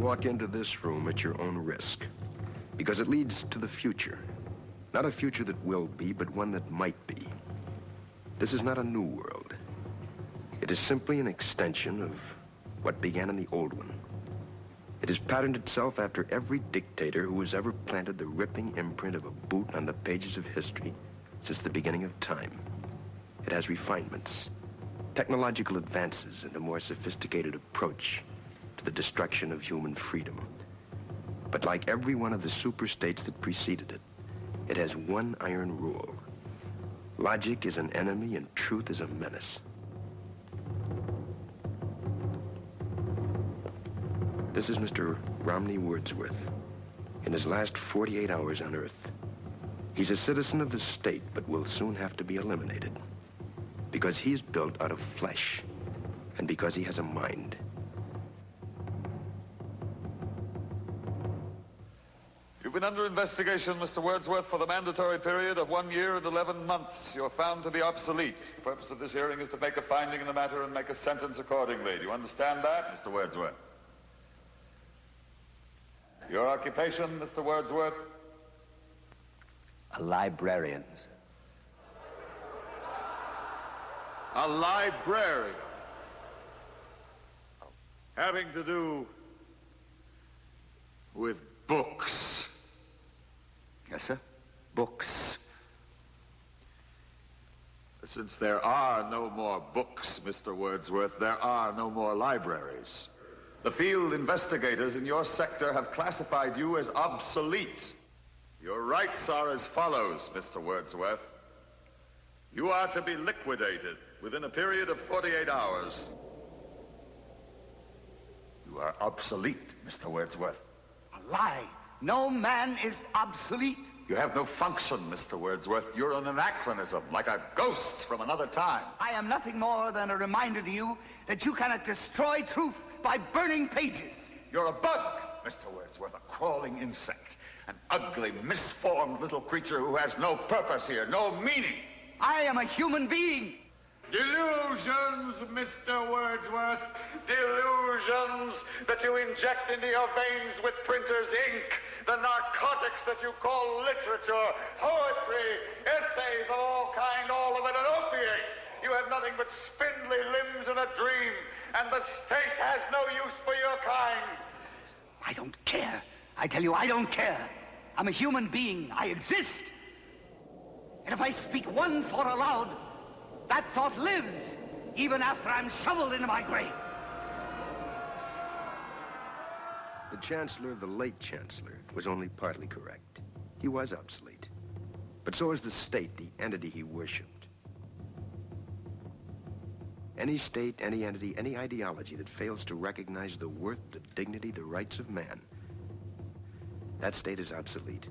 walk into this room at your own risk, because it leads to the future. Not a future that will be, but one that might be. This is not a new world. It is simply an extension of what began in the old one. It has patterned itself after every dictator who has ever planted the ripping imprint of a boot on the pages of history since the beginning of time. It has refinements, technological advances, and a more sophisticated approach to the destruction of human freedom. But like every one of the super-states that preceded it, it has one iron rule. Logic is an enemy and truth is a menace. This is Mr. Romney Wordsworth in his last 48 hours on Earth. He's a citizen of the state, but will soon have to be eliminated. Because he is built out of flesh, and because he has a mind. You've been under investigation, Mr. Wordsworth, for the mandatory period of 1 year and 11 months. You're found to be obsolete. The purpose of this hearing is to make a finding in the matter and make a sentence accordingly. Do you understand that, Mr. Wordsworth? Your occupation, Mr. Wordsworth? A librarian, sir. A librarian. Having to do with books. Yes, sir. Books. Since there are no more books, Mr. Wordsworth, there are no more libraries. The field investigators in your sector have classified you as obsolete. Your rights are as follows, Mr. Wordsworth. You are to be liquidated within a period of 48 hours. You are obsolete, Mr. Wordsworth. A lie. No man is obsolete. You have no function, Mr. Wordsworth. You're an anachronism, like a ghost from another time. I am nothing more than a reminder to you that you cannot destroy truth by burning pages. You're a bug, Mr. Wordsworth, a crawling insect, an ugly, misformed little creature who has no purpose here, no meaning. I am a human being. Delusions, Mr. Wordsworth. Delusions that you inject into your veins with printer's ink. The narcotics that you call literature, poetry, essays of all kind, all of it an opiate. You have nothing but spindly limbs and a dream, and the state has no use for your kind. I don't care. I tell you, I don't care. I'm a human being. I exist. And if I speak one thought aloud, that thought lives, even after I'm shoveled into my grave. The Chancellor, the late Chancellor, was only partly correct. He was obsolete. But so is the state, the entity he worshipped. Any state, any entity, any ideology that fails to recognize the worth, the dignity, the rights of man, that state is obsolete.